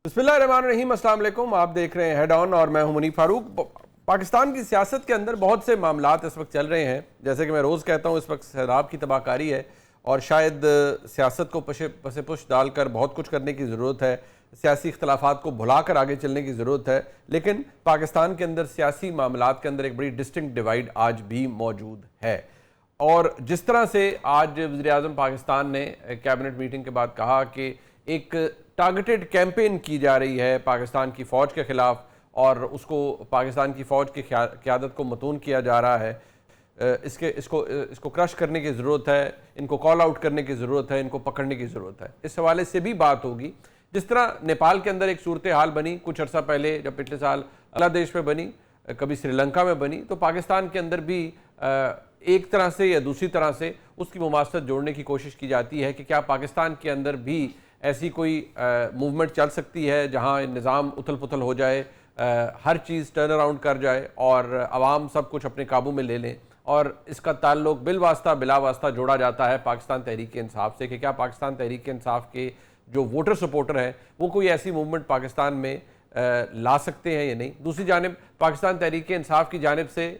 بسم اللہ الرحمن الرحیم، السلام علیکم. آپ دیکھ رہے ہیں ہیڈ آن اور میں ہوں منیب فاروق. پاکستان کی سیاست کے اندر بہت سے معاملات اس وقت چل رہے ہیں. جیسے کہ میں روز کہتا ہوں، اس وقت سیلاب کی تباہ کاری ہے اور شاید سیاست کو پس پش ڈال کر بہت کچھ کرنے کی ضرورت ہے، سیاسی اختلافات کو بھلا کر آگے چلنے کی ضرورت ہے. لیکن پاکستان کے اندر سیاسی معاملات کے اندر ایک بڑی ڈسٹنکٹ ڈیوائیڈ آج بھی موجود ہے. اور جس طرح سے آج وزیر اعظم پاکستان نے کیبنٹ میٹنگ کے بعد کہا کہ ایک ٹارگٹڈ کیمپین کی جا رہی ہے پاکستان کی فوج کے خلاف اور اس کو پاکستان کی فوج کی قیادت کو متون کیا جا رہا ہے، اس کو کرش کرنے کی ضرورت ہے، ان کو کال آؤٹ کرنے کی ضرورت ہے، ان کو پکڑنے کی ضرورت ہے. اس حوالے سے بھی بات ہوگی. جس طرح نیپال کے اندر ایک صورتحال بنی کچھ عرصہ پہلے، جب پچھلے سال بنگلہ دیش میں بنی، کبھی سری لنکا میں بنی، تو پاکستان کے اندر بھی ایک طرح سے یا دوسری طرح سے اس کی مماثلت جوڑنے کی کوشش کی جاتی ہے کہ کیا پاکستان کے اندر بھی ایسی کوئی موومنٹ چل سکتی ہے جہاں نظام اتھل پتھل ہو جائے، ہر چیز ٹرن اراؤنڈ کر جائے اور عوام سب کچھ اپنے قابو میں لے لیں. اور اس کا تعلق بالواسطہ بلا واسطہ جوڑا جاتا ہے پاکستان تحریک انصاف سے کہ کیا پاکستان تحریک انصاف کے جو ووٹر سپورٹر ہیں وہ کوئی ایسی موومنٹ پاکستان میں لا سکتے ہیں یا نہیں. دوسری جانب پاکستان تحریک انصاف کی جانب سے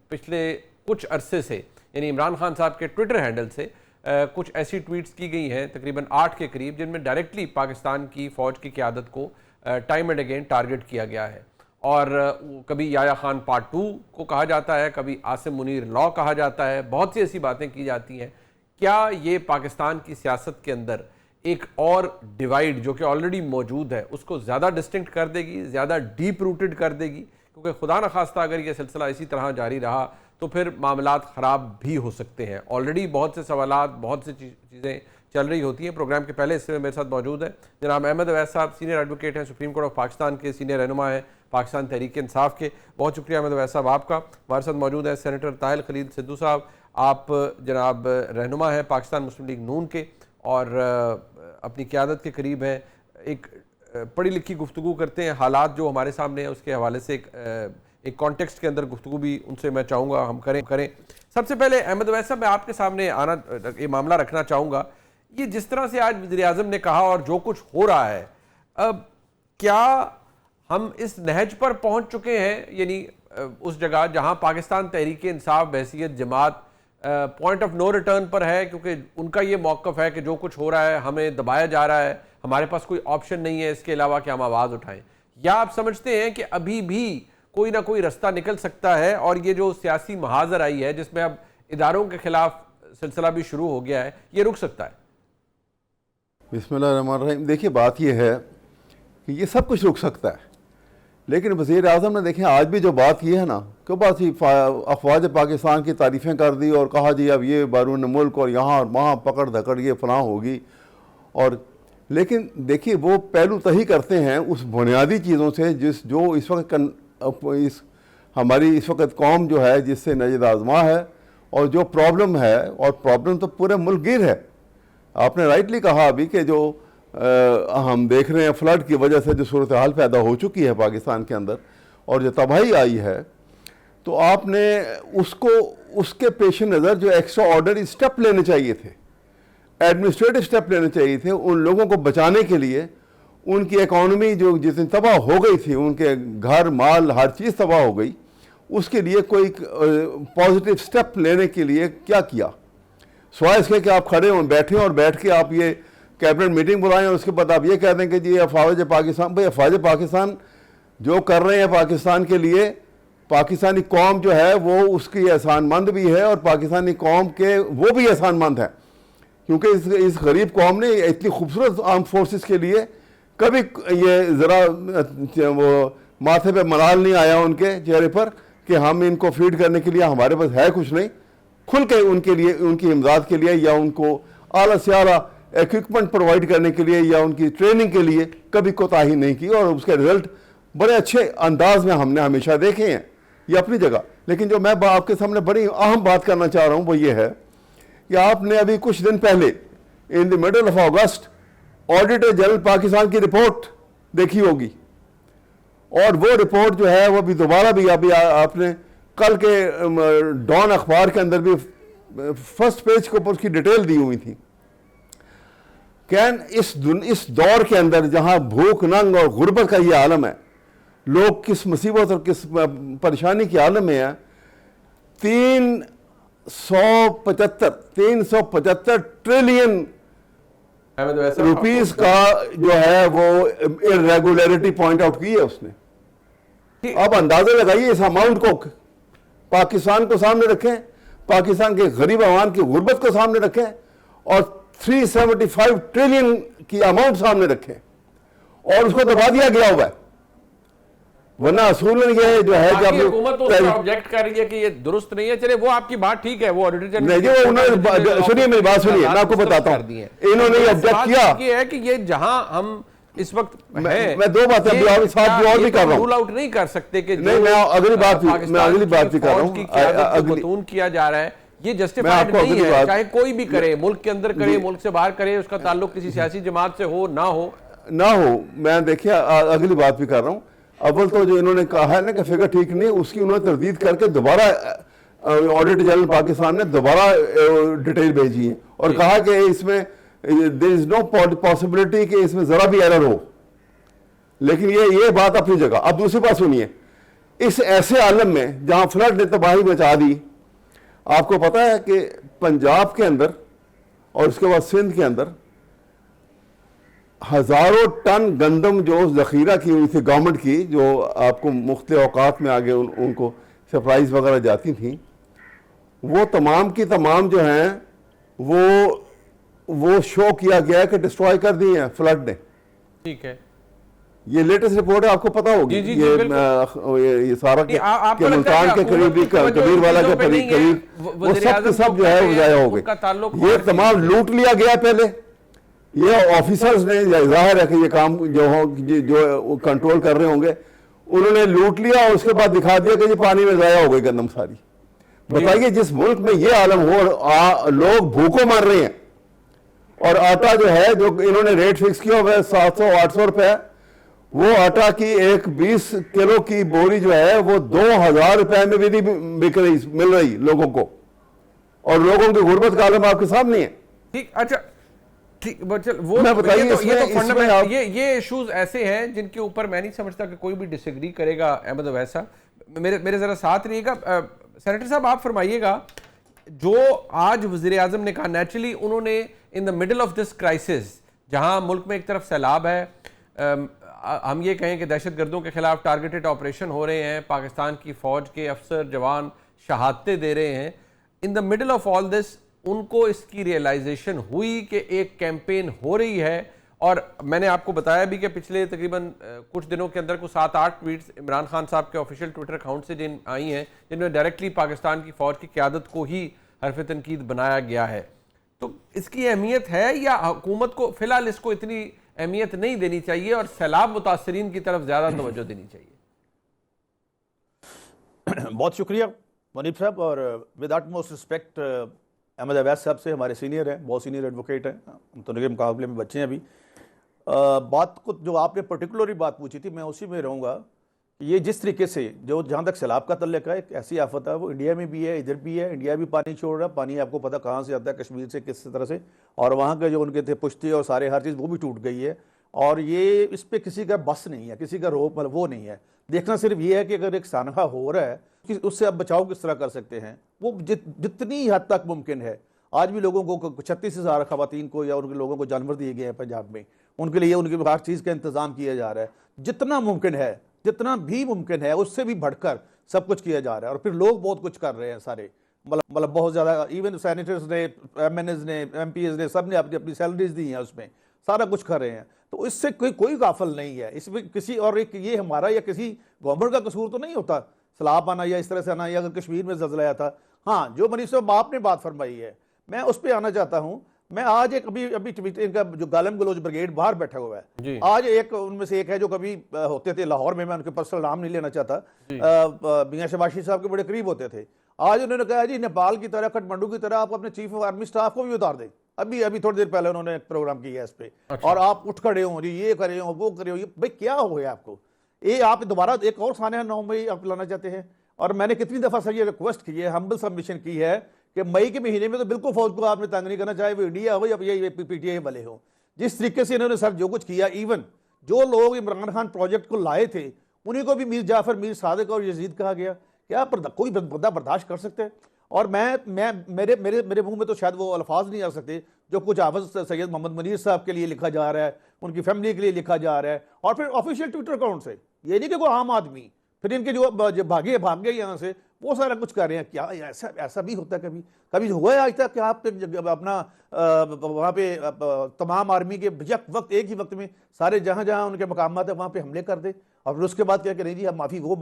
پچھلے کچھ عرصے سے، یعنی عمران خان صاحب کے ٹویٹر ہینڈل سے کچھ ایسی ٹویٹس کی گئی ہیں تقریباً 8 کے قریب، جن میں ڈائریکٹلی پاکستان کی فوج کی قیادت کو ٹائم اینڈ اگین ٹارگٹ کیا گیا ہے. اور کبھی یحییٰ خان پارٹ 2 کو کہا جاتا ہے، کبھی عاصم منیر لا کہا جاتا ہے، بہت سی ایسی باتیں کی جاتی ہیں. کیا یہ پاکستان کی سیاست کے اندر ایک اور ڈیوائیڈ جو کہ آلریڈی موجود ہے اس کو زیادہ ڈسٹنکٹ کر دے گی، زیادہ ڈیپ روٹڈ کر دے گی؟ کیونکہ خدا نخواستہ اگر یہ سلسلہ اسی طرح جاری رہا تو پھر معاملات خراب بھی ہو سکتے ہیں. آلریڈی بہت سے سوالات، بہت سی چیزیں چل رہی ہوتی ہیں. پروگرام کے پہلے حصے میں میرے ساتھ موجود ہے جناب احمد اویس صاحب، سینئر ایڈوکیٹ ہیں، سپریم کورٹ آف پاکستان کے سینئر رہنما ہیں پاکستان تحریک انصاف کے. بہت شکریہ احمد اویس صاحب آپ کا. ہمارے ساتھ موجود ہیں سینیٹر طاہر خلیل سدھو صاحب، آپ جناب رہنما ہیں پاکستان مسلم لیگ نون کے اور اپنی قیادت کے قریب ہیں. ایک پڑھی لکھی گفتگو کرتے ہیں، حالات جو ہمارے سامنے ہیں اس کے حوالے سے ایک کانٹیکسٹ کے اندر گفتگو بھی ان سے میں چاہوں گا ہم کریں. سب سے پہلے احمد اویس صاحب، میں آپ کے سامنے یہ معاملہ رکھنا چاہوں گا. یہ جس طرح سے آج وزیر اعظم نے کہا اور جو کچھ ہو رہا ہے، اب کیا ہم اس نہج پر پہنچ چکے ہیں، یعنی اس جگہ جہاں پاکستان تحریک انصاف بحیثیت جماعت پوائنٹ آف نو ریٹرن پر ہے، کیونکہ ان کا یہ موقف ہے کہ جو کچھ ہو رہا ہے ہمیں دبایا جا رہا ہے، ہمارے پاس کوئی آپشن نہیں ہے اس کے علاوہ کہ ہم آواز اٹھائیں؟ یا آپ سمجھتے ہیں کہ ابھی بھی کوئی نہ کوئی رستہ نکل سکتا ہے اور یہ جو سیاسی محاذر آئی ہے جس میں اب اداروں کے خلاف سلسلہ بھی شروع ہو گیا ہے، یہ رک سکتا ہے؟ بسم اللہ الرحمن الرحیم. دیکھیے بات یہ ہے کہ یہ سب کچھ رک سکتا ہے، لیکن وزیر اعظم نے دیکھیں آج بھی جو بات کی ہے نا کہ بس افواج پاکستان کی تعریفیں کر دی اور کہا جی اب یہ بیرون ملک اور یہاں اور وہاں پکڑ دھکڑ یہ فلاں ہوگی. اور لیکن دیکھیے وہ پہلو تہی کرتے ہیں اس بنیادی چیزوں سے جو اس وقت ہماری اس وقت قوم جو ہے جس سے نجد آزما ہے اور جو پرابلم ہے، اور پرابلم تو پورے ملک گیر ہے. آپ نے رائٹلی کہا ابھی کہ جو ہم دیکھ رہے ہیں فلڈ کی وجہ سے جو صورتحال پیدا ہو چکی ہے پاکستان کے اندر اور جو تباہی آئی ہے، تو آپ نے اس کے پیش نظر جو ایکسٹرا آرڈنری سٹیپ لینے چاہیے تھے، ایڈمنسٹریٹو سٹیپ لینے چاہیے تھے ان لوگوں کو بچانے کے لیے. ان کی اکانومی جو جتنی تباہ ہو گئی تھی، ان کے گھر مال ہر چیز تباہ ہو گئی، اس کے لیے کوئی پازیٹیو سٹیپ لینے کے لیے کیا سوائے اس کے کہ آپ کھڑے ہوں بیٹھیں اور بیٹھ کے آپ یہ کیبنٹ میٹنگ بلائیں اور اس کے بعد آپ یہ کہہ دیں کہ جی افواج پاکستان. بھئی افواج پاکستان جو کر رہے ہیں پاکستان کے لیے، پاکستانی قوم جو ہے وہ اس کی احسان مند بھی ہے اور پاکستانی قوم کے وہ بھی احسان مند ہیں، کیونکہ اس غریب قوم نے اتنی خوبصورت آرم فورسز کے لیے کبھی یہ ذرا وہ ماتھے پہ ملال نہیں آیا ان کے چہرے پر کہ ہم ان کو فیڈ کرنے کے لیے ہمارے پاس ہے کچھ نہیں. کھل کے ان کے لیے، ان کی امداد کے لیے یا ان کو اعلیٰ سے اعلیٰ ایکوپمنٹ پرووائڈ کرنے کے لیے یا ان کی ٹریننگ کے لیے کبھی کوتاہی نہیں کی، اور اس کے رزلٹ بڑے اچھے انداز میں ہم نے ہمیشہ دیکھے ہیں. یہ اپنی جگہ. لیکن جو میں آپ کے سامنے بڑی اہم بات کرنا چاہ رہا ہوں وہ یہ ہے کہ آپ نے ابھی کچھ دن پہلے in the middle of August auditor general Pakistan کی رپورٹ دیکھی ہوگی، اور وہ رپورٹ جو ہے وہ بھی دوبارہ بھی ابھی آپ نے کل کے ڈان اخبار کے اندر بھی فرسٹ پیج کے اوپر اس کی ڈیٹیل دی ہوئی تھی. کین اس دور کے اندر جہاں بھوک ننگ اور غربت کا یہ عالم ہے، لوگ کس مصیبت اور کس پریشانی کے عالم میں ہیں، 375 ٹریلین روپیز کا جو ہے وہ irregularity پوائنٹ آؤٹ کی ہے اس نے. آپ اندازہ لگائیے اس اماؤنٹ کو پاکستان کو سامنے رکھیں، پاکستان کے غریب عوام کی غربت کو سامنے رکھیں، اور 375 ٹریلین کی اماؤنٹ سامنے رکھیں، اور اس کو دبا دیا گیا ہوا ہے. ورنہ اصولاً یہ جو ہے جب حکومت اس کا آبجیکٹ کر رہی ہے کہ یہ درست نہیں ہے. چلے وہ آپ کی بات ٹھیک ہے، وہ آڈیٹر نہیں جو سنیے میری بات سنیے، میں آپ کو بتاتا ہوں انہوں نے آبجیکٹ کیا. یہ ہے کہ یہ جہاں ہم اس وقت میں دو باتیں ساتھ بھی اور بھی کر رہا ہوں، رول آؤٹ نہیں کر سکتے کہ نہیں میں اگلی بات بھی کر رہا ہوں. بتون کیا جا رہا ہے، یہ جسٹیفائڈ نہیں ہے، چاہے کوئی بھی کرے، ملک کے اندر کرے، ملک سے باہر کرے، اس کا تعلق کسی سیاسی جماعت سے ہو نہ ہو. میں دیکھیے اگلی بات بھی کر رہا ہوں. اول تو جو انہوں نے کہا ہے نا کہ فگر ٹھیک نہیں، اس کی انہوں نے تردید کر کے دوبارہ آڈیٹر جنرل پاکستان نے دوبارہ ڈیٹیل بھیجی ہے اور کہا کہ اس میں there is no possibility کہ اس میں ذرا بھی ایرر ہو. لیکن یہ بات اپنی جگہ. اب دوسری بات سنیے، اس ایسے عالم میں جہاں فلڈ نے تباہی مچا دی، آپ کو پتا ہے کہ پنجاب کے اندر اور اس کے بعد سندھ کے اندر ہزاروں ٹن گندم جو ذخیرہ کی ہوئی تھی گورنمنٹ کی، جو آپ کو مختلف اوقات میں آگے ان کو سپلائز وغیرہ جاتی تھیں، وہ تمام کی تمام جو ہیں وہ شو کیا گیا ہے کہ ڈسٹرائے کر دی ہیں فلڈ نے. ٹھیک ہے، یہ لیٹسٹ رپورٹ ہے، آپ کو پتا ہوگی. یہ سارا کہ ملتان کے قریب کبیر والا کے قریب وہ سب جو ہے وہ ضائع ہو گئے. یہ تمام لوٹ لیا گیا پہلے. یہ آفیسرز نے ظاہر ہے کہ یہ کام جو کنٹرول کر رہے ہوں گے، انہوں نے لوٹ لیا اور اس کے بعد دکھا دیا کہ یہ پانی میں ضائع ہو گئی گندم ساری. بتائیے جس ملک میں یہ عالم ہو، لوگ بھوکوں مر رہے ہیں، اور آٹا جو ہے جو انہوں نے ریٹ فکس کیا ہوا ہے 700-800 روپے، وہ آٹا کی ایک 20 کلو کی بوری جو ہے وہ 2000 روپے میں بھی نہیں بک رہی، مل رہی لوگوں کو، اور لوگوں کی غربت کا عالم آپ کے سامنے ہے. ٹھیک، اچھا یہ ایشوز ایسے ہیں جن کے اوپر میں نہیں سمجھتا کہ کوئی بھی ڈس ایگری کرے گا. احمد اویسا میرے ذرا ساتھ رہیے گا. سینیٹر صاحب آپ فرمائیے گا، جو آج وزیر اعظم نے کہا، نیچرلی انہوں نے in the middle of this crisis, جہاں ملک میں ایک طرف سیلاب ہے، ہم یہ کہیں کہ دہشت گردوں کے خلاف ٹارگیٹڈ آپریشن ہو رہے ہیں، پاکستان کی فوج کے افسر جوان شہادتیں دے رہے ہیں، ان دا مڈل آف آل دس ان کو اس کی ریئلائزیشن ہوئی کہ ایک کیمپین ہو رہی ہے. اور میں نے آپ کو بتایا بھی کہ پچھلے تقریباً کچھ دنوں کے اندر کو 7-8 ٹویٹس عمران خان صاحب کے آفیشیل ٹویٹر اکاؤنٹ سے جن آئی ہیں، جن میں ڈائریکٹلی پاکستان کی فوج کی قیادت کو ہی حرف تنقید بنایا گیا ہے. تو اس کی اہمیت ہے یا حکومت کو فی الحال اس کو اتنی اہمیت نہیں دینی چاہیے اور سیلاب متاثرین کی طرف زیادہ توجہ دینی چاہیے؟ بہت شکریہ منیب صاحب، اور with utmost respect Ahmed Owais صاحب سے، ہمارے سینئر ہیں، بہت سینئر ایڈوکیٹ ہیں، ہم تو کے مقابلے میں بچے ہیں ابھی. بات کو جو آپ نے پرٹیکولرلی بات پوچھی تھی، میں اسی میں رہوں گا. یہ جس طریقے سے جہاں تک سیلاب کا تعلق ہے، ایک ایسی آفت ہے، وہ انڈیا میں بھی ہے، ادھر بھی ہے. انڈیا بھی پانی چھوڑ رہا ہے، پانی آپ کو پتہ کہاں سے آتا ہے، کشمیر سے کس طرح سے، اور وہاں کے جو ان کے تھے پشتی اور سارے ہر چیز وہ بھی ٹوٹ گئی ہے. اور یہ اس پہ کسی کا بس نہیں ہے، کسی کا روپ وہ نہیں ہے. دیکھنا صرف یہ ہے کہ اگر ایک سانحہ ہو رہا ہے، اس سے آپ بچاؤ کس طرح کر سکتے ہیں. وہ جتنی حد تک ممکن ہے. آج بھی لوگوں کو 36,000 خواتین کو یا ان کے لوگوں کو جانور دیے گئے ہیں پنجاب میں، ان کے لیے ان کی ہر چیز کا انتظام کیا جا رہا ہے. جتنا ممکن ہے، جتنا بھی ممکن ہے، اس سے بھی بڑھ کر سب کچھ کیا جا رہا ہے. اور پھر لوگ بہت کچھ کر رہے ہیں سارے، مطلب بہت زیادہ. ایون سینیٹرز نے، ایم این ایز نے، ایم پی ایز نے، سب نے اپنی سیلریز دی ہیں، اس میں سارا کچھ کر رہے ہیں. تو اس سے کوئی غافل نہیں ہے. اس میں کسی اور ایک یہ ہمارا یا کسی گورنمنٹ کا قصور تو نہیں ہوتا، سیلاب آنا یا اس طرح سے آنا، یا اگر کشمیر میں زلزلہ آیا تھا. ہاں، جو منیب صاحب آپ نے بات فرمائی ہے، میں اس پہ آنا چاہتا ہوں. میں آج ایک ابھی ٹویٹر کا جو گالم گلوچ بریگیڈ باہر بیٹھا ہوا ہے، آج ایک ان میں سے ایک ہے جو کبھی ہوتے تھے لاہور میں ان کے پرسنل نام نہیں لینا چاہتا، میاں شباشی صاحب کے بڑے قریب ہوتے تھے. آج انہوں نے کہا جی نیپال کی طرح، کھٹمنڈو کی طرح آپ اپنے چیف آف آرمی سٹاف کو بھی اتار دیں. ابھی تھوڑی دیر پہلے انہوں نے ایک پروگرام کیا ہے اس پہ، اور آپ اٹھ کھڑے ہوں جی، یہ کرے ہوں، وہ کرے ہوں. بھائی کیا ہو گیا آپ کو؟ یہ آپ دوبارہ ایک اور سانحہ 9 مئی آپ لانا چاہتے ہیں؟ اور میں نے کتنی دفعہ سر یہ ریکویسٹ کی ہے، ہمبل سبمیشن کی ہے کہ مئی کے مہینے میں تو بالکل فوج کو آپ نے تنگ نہیں کرنا، چاہے وہ انڈیا ہو یا پی ٹی آئی والے ہوں. جس طریقے سے انہوں نے سر جو کچھ کیا, ایون جو لوگ عمران خان پروجیکٹ کو لائے تھے انہیں کو بھی میر جعفر, میر صادق اور یزید کہا گیا. کیا کوئی بندہ برداشت کر سکتے؟ اور میرے منہ میں تو شاید وہ الفاظ نہیں آ سکتے جو کچھ حافظ سید محمد منیر صاحب کے لیے لکھا جا رہا ہے, ان کی فیملی کے لیے لکھا جا رہا ہے, اور پھر آفیشیل ٹویٹر اکاؤنٹ سے. یہ نہیں کہ کوئی عام آدمی, پھر ان کے جو بھاگ گئے یہاں سے وہ سارا کچھ کر رہے ہیں. کیا ایسا بھی ہوتا ہے؟ کبھی ہوا ہے آج تک کہ آپ اپنا وہاں پہ تمام آرمی کے یک وقت ایک ہی وقت میں سارے جہاں ان کے مقامات ہیں وہاں پہ حملے کر دیں اور پھر اس کے بعد کیا کہ نہیں جی ہم معافی وہ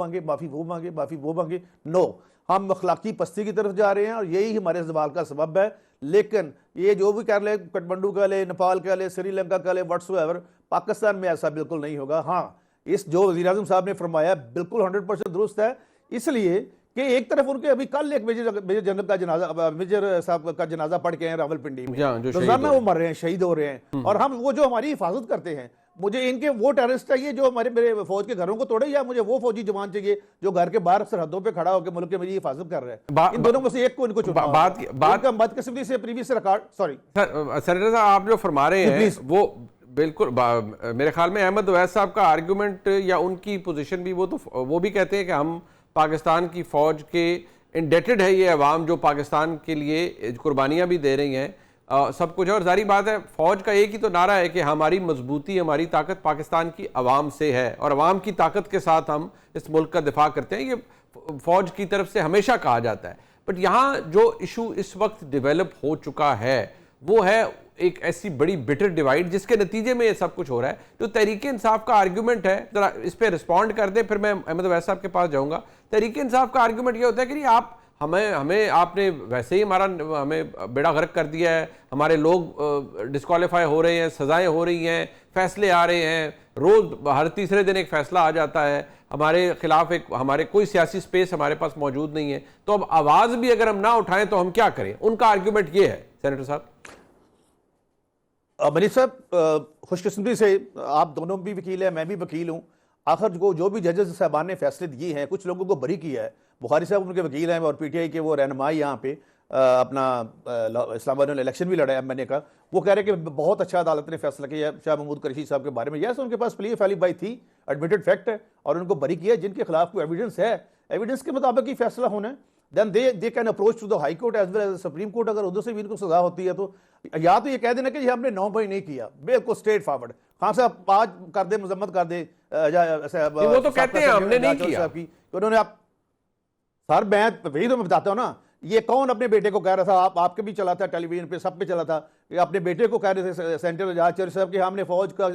مانگے؟ نو, ہم اخلاقی پستی کی طرف جا رہے ہیں اور یہی ہمارے زوال کا سبب ہے. لیکن یہ جو بھی کر لے, کٹمنڈو کا لے, نیپال کا لے, سری لنکا کا لے, واٹس ایور, پاکستان میں ایسا بالکل نہیں ہوگا. ہاں, اس جو وزیر اعظم صاحب نے فرمایا بالکل 100% درست ہے, اس لیے کہ ایک طرف ان کے ابھی کل ایک میجر جنرل کا جنازہ, میجر صاحب کا جنازہ پڑھ کے ہیں راولپنڈی میں, روزانہ وہ مر رہے ہیں, شہید ہو رہے ہیں, اور ہم وہ جو ہماری حفاظت کرتے ہیں, مجھے ان کے وہ ٹیررسٹ چاہیے جو میرے فوج کے گھروں کو توڑے, یا مجھے وہ فوجی جوان چاہیے جو گھر کے باہر سرحدوں پہ کھڑا ہو کے ملک کے میری حفاظت کر رہا ہے؟ ان دونوں میں سے ایک کو ان کو چننا ہوگا. بدقسمتی سے پریویس ریکارڈ, سوری سینیٹر صاحب آپ جو فرما رہے ہیں وہ بالکل, میرے خیال میں احمد اویس صاحب کا آرگیومنٹ یا ان کی پوزیشن بھی, وہ بھی کہتے ہیں کہ ہم پاکستان کی فوج کے انڈیٹڈ ہے یہ عوام جو پاکستان کے لیے قربانیاں بھی دے رہی ہیں, سب کچھ ہے. اور ظاہری بات ہے فوج کا ایک ہی تو نعرہ ہے کہ ہماری مضبوطی, ہماری طاقت پاکستان کی عوام سے ہے, اور عوام کی طاقت کے ساتھ ہم اس ملک کا دفاع کرتے ہیں. یہ فوج کی طرف سے ہمیشہ کہا جاتا ہے. بٹ یہاں جو ایشو اس وقت ڈیولپ ہو چکا ہے وہ ہے ایک ایسی بڑی بٹر ڈیوائیڈ جس کے نتیجے میں یہ سب کچھ ہو رہا ہے. جو تحریک انصاف کا آرگیومنٹ ہے, ذرا اس پہ رسپونڈ کر دیں, پھر میں احمد اویس صاحب کے پاس جاؤں گا. تحریک انصاف کا آرگیومنٹ یہ ہوتا ہے کہ نہیں, آپ ہمیں آپ نے ویسے ہی ہمیں بیڑا غرق کر دیا ہے, ہمارے لوگ ڈسکوالیفائی ہو رہے ہیں, سزائیں ہو رہی ہیں, فیصلے آ رہے ہیں, روز ہر تیسرے دن ایک فیصلہ آ جاتا ہے ہمارے خلاف, ہمارے کوئی سیاسی سپیس ہمارے پاس موجود نہیں ہے, تو اب آواز بھی اگر ہم نہ اٹھائیں تو ہم کیا کریں؟ ان کا آرگیومنٹ یہ ہے. سینیٹر صاحب. منیف صاحب, خوش قسمتی سے آپ دونوں بھی وکیل ہیں, میں بھی وکیل ہوں. آخر جو بھی ججز صاحبان نے فیصلے دیے ہیں, کچھ لوگوں کو بری کیا ہے. بخاری صاحب ان کے وکیل ہیں اور پی ٹی آئی کے وہ رہنمائی یہاں پہ اپنا اسلام آباد میں الیکشن بھی لڑا ہے ایم این اے کا. وہ کہہ رہے کہ بہت اچھا عدالت نے فیصلہ کیا شاہ محمود قریشی صاحب کے بارے میں. یس, ان کے پاس پلی فیلی بائی تھی, ایڈمیٹڈ فیکٹ ہے, اور ان کو بری کیا. جن کے خلاف کوئی ایویڈنس ہے, ایویڈنس کے مطابق ہی فیصلہ ہونا ہے. then they can approach to the high court as well as the supreme court. اگر ادھر سے بھی ان کو سزا ہوتی ہے تو یا تو یہ کہہ دینا کہ یہ ہم نے 9 مئی نہیں کیا, بالکل اسٹریٹ فارورڈ. خان صاحب آج کر دے, مذمت کر دے, وہ تو کہتے ہیں ہم نے نہیں کیا. انہوں نے سر, میں وہی تو میں بتاتا ہوں نا, یہ کون اپنے بیٹے کو کہہ رہا تھا, آپ کے بھی چلا تھا ٹیلی ویژن پہ, سب پہ چلا تھا, کہ اپنے بیٹے کو کہہ رہے تھے سینٹر اعجاز چودھری صاحب کہ ہم نے فوج کا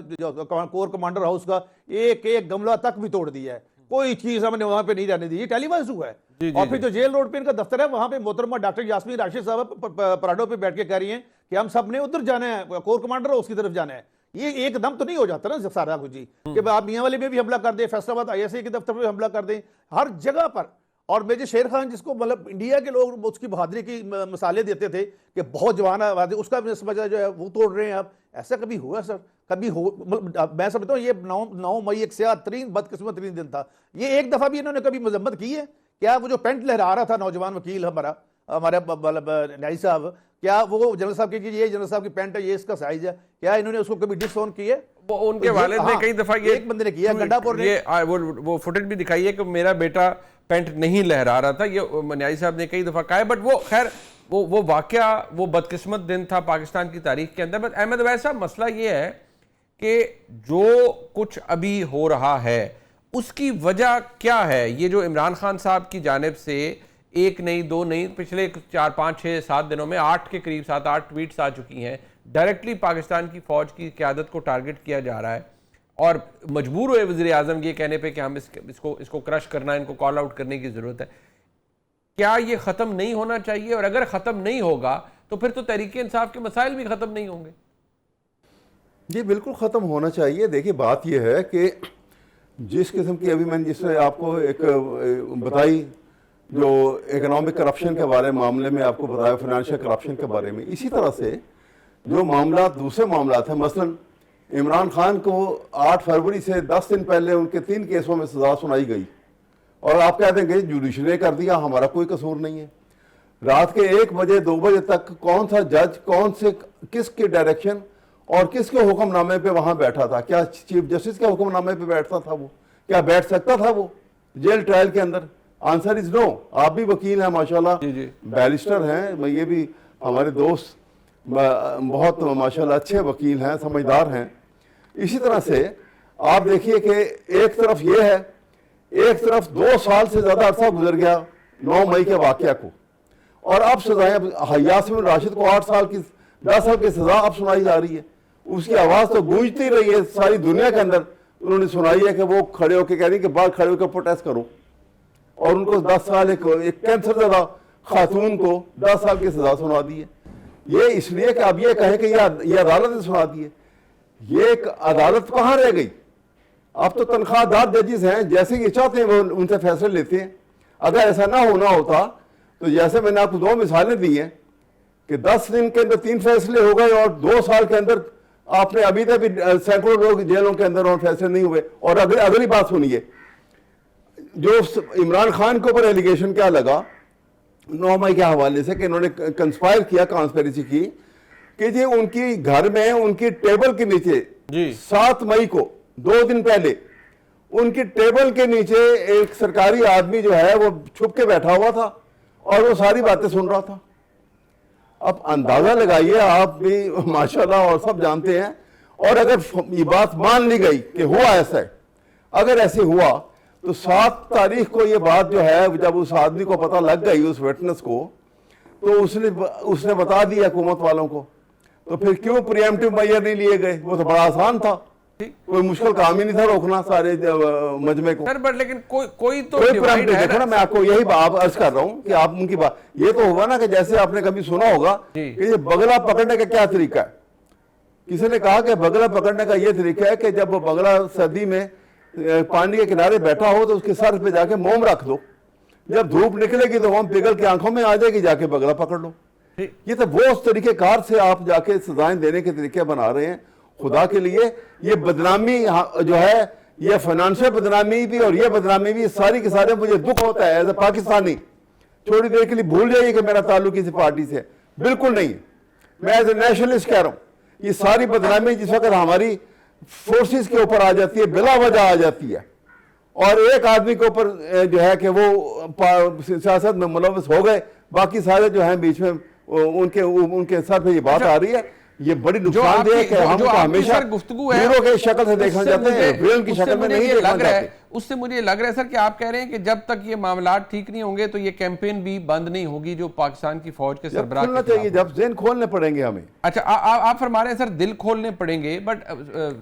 کور کمانڈر ہاؤس کا ایک گملہ تک بھی توڑ دیا ہے, کوئی چیز ہم نے وہاں پہ نہیں جانے دی. یہ ٹیلی وائز ہوا ہے. اور پھر جو جیل روڈ پہ ان کا دفتر ہے وہاں پہ محترمہ ڈاکٹر یاسمین راشد صاحب پراڈو پہ بیٹھ کے کہہ رہی ہیں کہ ہم سب نے ادھر جانا ہے, کور کمانڈر ہاؤس کی طرف جانا ہے. یہ ایک دم تو نہیں ہو جاتا نا سارا کچھ جی, کہ آپ میاں والے میں بھی حملہ کر دیں, فیصل آباد آئی ایس آئی کے دفتر پہ حملہ کر دیں, ہر جگہ پر. اور میجر شیر خان جس کو مطلب انڈیا کے لوگ اس کی بہادری کی مثالیں دیتے تھے کہ بہت جوان ہے, اس کا سمجھا جو ہے وہ توڑ رہے ہیں آپ. ایسا کبھی ہوا سر؟ کبھی ہو؟ میں سمجھتا ہوں یہ 9 مئی ایک سیاہ ترین بدقسمت ترین دن تھا. یہ ایک دفعہ بھی انہوں نے کبھی مذمت کی ہے کیا؟ وہ جو پینٹ لہرا رہا تھا نوجوان وکیل ہمارے نائی صاحب, کیا وہ جنرل صاحب کی یہ جنرل صاحب کی پینٹ ہے, یہ اس کا سائز ہے, کیا انہوں نے اس کو کبھی ڈس آن کی ہے؟ وہ ان کے والد نے کئی دفعہ یہ ایک بندے نے کیا, گنڈا پور نے وہ فوٹیج بھی دکھائی ہے کہ میرا بیٹا پینٹ نہیں لہرا رہا تھا, یہ منیائی صاحب نے کئی دفعہ کہا ہے. بٹ وہ خیر وہ واقعہ وہ بدقسمت دن تھا پاکستان کی تاریخ کے اندر. بٹ احمد اویس صاحب, مسئلہ یہ ہے کہ جو کچھ ابھی ہو رہا ہے اس کی وجہ کیا ہے؟ یہ جو عمران خان صاحب کی جانب سے 1 نہیں 2 نہیں, پچھلے 4 5 6 7 دنوں میں 8 کے قریب 7 8 ٹویٹس آ چکی ہیں, ڈائریکٹلی پاکستان کی فوج کی قیادت کو ٹارگٹ کیا جا رہا ہے, اور مجبور ہوئے وزیر اعظم یہ کہنے پہ کہ ہم اس کو کرش کرنا, ان کو کال آؤٹ کرنے کی ضرورت ہے. کیا یہ ختم نہیں ہونا چاہیے؟ اور اگر ختم نہیں ہوگا تو پھر تو تحریک انصاف کے مسائل بھی ختم نہیں ہوں گے. جی بالکل ختم ہونا چاہیے. دیکھیے بات یہ ہے کہ جس قسم کی ابھی میں نے جس نے آپ کو ایک بتائی جو اکنامک کرپشن کے بارے معاملے میں آپ کو بتایا, فائنینشیل کرپشن کے بارے میں, اسی طرح سے جو معاملات دوسرے معاملات ہیں, مثلا عمران خان کو 8 فروری سے 10 دن پہلے ان کے 3 کیسوں میں سزا سنائی گئی, اور آپ کہہ دیں گے جوڈیشل نے کر دیا, ہمارا کوئی قصور نہیں ہے. رات کے 1 بجے 2 بجے تک کون سا جج کون سے کس کے ڈائریکشن اور کس کے حکم نامے پہ وہاں بیٹھا تھا؟ کیا چیف جسٹس کے حکم نامے پہ بیٹھتا تھا وہ؟ کیا بیٹھ سکتا تھا وہ جیل ٹرائل کے اندر؟ آنسر از نو. آپ بھی وکیل ہیں ماشاءاللہ، بیرسٹر ہیں، یہ بھی ہمارے دوست بہت ماشاءاللہ اچھے وکیل ہیں، سمجھدار ہیں. اسی طرح سے آپ دیکھیے کہ ایک طرف یہ ہے، ایک طرف 2 سال سے زیادہ عرصہ گزر گیا 9 مئی کے واقعہ کو، اور اب سزائیں یاسمین راشد کو 10 سال کی سزا اب سنائی جا رہی ہے. اس کی آواز تو گونجتی رہی ہے ساری دنیا کے اندر. انہوں نے سنائی ہے کہ وہ کھڑے ہو کے کہہ رہی کہ باہر کھڑے ہو کے پروٹیسٹ کرو، اور ان کو 10 سال ایک کینسر زدہ خاتون کو 10 سال کی سزا سنا دی ہے. یہ اس لیے کہ اب یہ کہے کہ یہ عدالت نے سنا دی ہے. یہ ایک عدالت کہاں رہ گئی؟ اب تو تنخواہ دار ججز ہیں، جیسے یہ چاہتے ہیں وہ ان سے فیصلے لیتے ہیں. اگر ایسا نہ ہونا ہوتا تو جیسے میں نے آپ کو 2 مثالیں دی ہیں کہ 10 دن کے اندر 3 فیصلے ہو گئے، اور 2 سال کے اندر آپ نے ابھی تک بھی سینکڑوں لوگ جیلوں کے اندر اور فیصلے نہیں ہوئے. اور اگلی بات سنیے، جو عمران خان کے اوپر ایلیگیشن کیا لگا 9 مئی کے حوالے سے کہ انہوں نے کنسپائر کیا، کانسپیریسی کی، کہ جی ان کی گھر میں ان کی ٹیبل کے نیچے 7 مئی کو 2 دن پہلے ان کی ٹیبل کے نیچے ایک سرکاری آدمی جو ہے وہ چھپ کے بیٹھا ہوا تھا اور وہ ساری باتیں سن رہا تھا. اب اندازہ لگائیے آپ بھی ماشاءاللہ، اور سب جانتے ہیں. اور اگر یہ بات مان لی گئی کہ ہوا ایسا ہے، اگر ایسے ہوا تو 7 تاریخ کو یہ بات جو ہے جب اس آدمی کو پتہ لگ گئی، اس وٹنس کو، تو اس نے بتا دیا حکومت والوں کو. تو پھر کیوں پریمپٹیو میئر نہیں لیے گئے؟ وہ تو بڑا آسان تھا، کوئی مشکل کام ہی نہیں تھا روکنا سارے مجمع کو. لیکن کوئی تو دیکھو نا، میں آپ کو یہی بات عرض کر رہا ہوں کہ آپ ان کی بات، یہ تو ہوگا نا کہ جیسے آپ نے کبھی سنا ہوگا کہ یہ بگلا پکڑنے کا کیا طریقہ ہے. کسی نے کہا کہ بگلا پکڑنے کا یہ طریقہ ہے کہ جب وہ بگلا سردی میں پانی کے کنارے بیٹھا ہو تو اس کے سر پہ جا کے موم رکھ دو، جب دھوپ نکلے گی تو موم پگھل کے آنکھوں میں آ جائے گی، جا کے بگلا پکڑ لو. یہ تو وہ اس طریقہ کار سے آپ جا کے سزائیں دینے کے طریقے بنا رہے ہیں. خدا کے لیے یہ بدنامی جو ہے، یہ فائنانشل بدنامی بھی اور یہ بدنامی بھی، ساری کے سارے مجھے دکھ ہوتا ہے ایز اے پاکستانی. تھوڑی دیر کے لیے بھول جائیے کہ میرا تعلق کسی پارٹی سے بالکل نہیں ہے. میں ایز اے نیشنلسٹ کہہ رہا ہوں، یہ ساری بدنامی جس وقت ہماری فورسز کے اوپر آ جاتی ہے، بلا وجہ آ جاتی ہے، اور ایک آدمی کے اوپر جو ہے کہ وہ سیاست میں ملوث ہو گئے، باقی سارے جو ہیں بیچ میں ان کے سر پہ یہ بات آ رہی ہے. یہ بڑی نقصان دہ ہے کہ ہم ہمیشہ ہیرو کے شکل سے دیکھنا چاہتے ہیں، ویلن کی شکل میں نہیں دیکھنا چاہتے. اس سے مجھے لگ رہا ہے سر کہ آپ کہہ رہے ہیں کہ جب تک یہ معاملات ٹھیک نہیں ہوں گے تو یہ کیمپین بھی بند نہیں ہوگی جو پاکستان کی فوج کے سربراہ کھولنا چاہیے، جب ذہن کھولنے پڑیں گے ہمیں. اچھا، آپ فرما رہے ہیں سر دل کھولنے پڑیں گے، but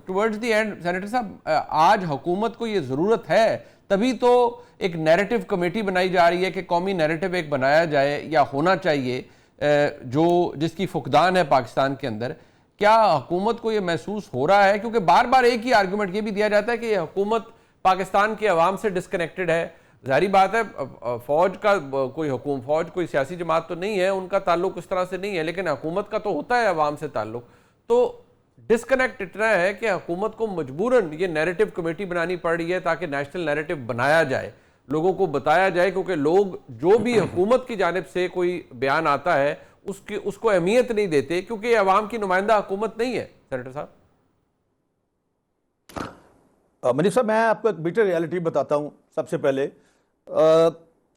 towards the end senator صاحب، آج حکومت کو یہ ضرورت ہے، تبھی تو ایک نیریٹو کمیٹی بنائی جا رہی ہے کہ قومی نیریٹو ایک بنایا جائے یا ہونا چاہیے جس کی فقدان ہے پاکستان کے اندر. کیا حکومت کو یہ محسوس ہو رہا ہے؟ کیونکہ بار بار ایک ہی آرگومنٹ یہ بھی دیا جاتا ہے کہ یہ حکومت پاکستان کے عوام سے ڈسکنیکٹڈ ہے. ظاہری بات ہے فوج کا فوج کوئی سیاسی جماعت تو نہیں ہے، ان کا تعلق اس طرح سے نہیں ہے، لیکن حکومت کا تو ہوتا ہے عوام سے تعلق. تو ڈسکنیکٹ اتنا ہے کہ حکومت کو مجبوراً یہ نیریٹو کمیٹی بنانی پڑ رہی ہے تاکہ نیشنل نیریٹو بنایا جائے، لوگوں کو بتایا جائے، کیونکہ لوگ جو بھی حکومت کی جانب سے کوئی بیان آتا ہے اس کو اہمیت نہیں دیتے، کیونکہ یہ عوام کی نمائندہ حکومت نہیں ہے. سینیٹر صاحب. منیف صاحب، میں آپ کو ایک بیٹر ریالٹی بتاتا ہوں. سب سے پہلے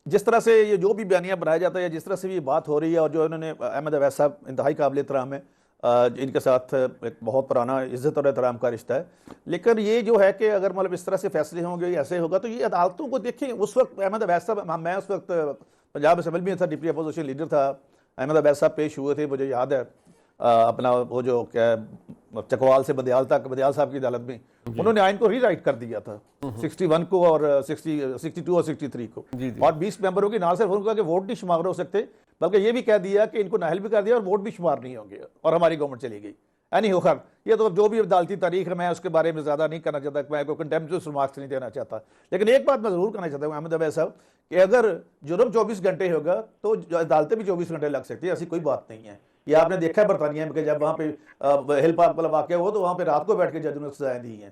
جس طرح سے یہ جو بھی بیانیہ بنایا جاتا ہے، جس طرح سے یہ بات ہو رہی ہے، اور جو انہوں نے احمد اویس صاحب انتہائی قابل احترام ہے، ان کے ساتھ ایک بہت پرانا عزت اور احترام کا رشتہ ہے، لیکن یہ جو ہے کہ اگر مطلب اس طرح سے فیصلے ہوں گے، ایسے ہوگا، تو یہ عدالتوں کو دیکھیں. اس وقت احمد اویس صاحب، میں اس وقت پنجاب اسمبلی میں تھا، ڈپٹی اپوزیشن لیڈر تھا. احمد اویس صاحب پیش ہوئے تھے، مجھے یاد ہے، اپنا وہ جو کیا چکوال سے بدیال تک، بدیال صاحب کی عدالت میں انہوں نے آئین کو ری رائٹ کر دیا تھا 61 کو اور 62 اور 63 کو، اور 20 ممبروں کی نہ صرف ان کا کہ ووٹ نہیں شمار ہو سکتے، بلکہ یہ بھی کہہ دیا کہ ان کو نااہل بھی کر دیا اور ووٹ بھی شمار نہیں ہوں گے، اور ہماری گورنمنٹ چلی گئی. خیر یہ تو جو بھی عدالتی تاریخ ہے، میں اس کے بارے میں زیادہ نہیں کرنا چاہتا، میں کوئی کنٹمپچوس ریمارکس نہیں دینا چاہتا. لیکن ایک بات میں ضرور کرنا چاہتا ہوں احمد اویس صاحب، کہ اگر جرم 24 گھنٹے ہوگا تو عدالتیں بھی 24 گھنٹے لگ سکتی ہیں، ایسی کوئی بات نہیں ہے. یہ آپ نے دیکھا ہے برطانیہ میں کہ جب وہاں پہ ہل پارک والا واقعہ ہوا تو وہاں پہ رات کو بیٹھ کے ججوں نے سزائیں دی ہیں.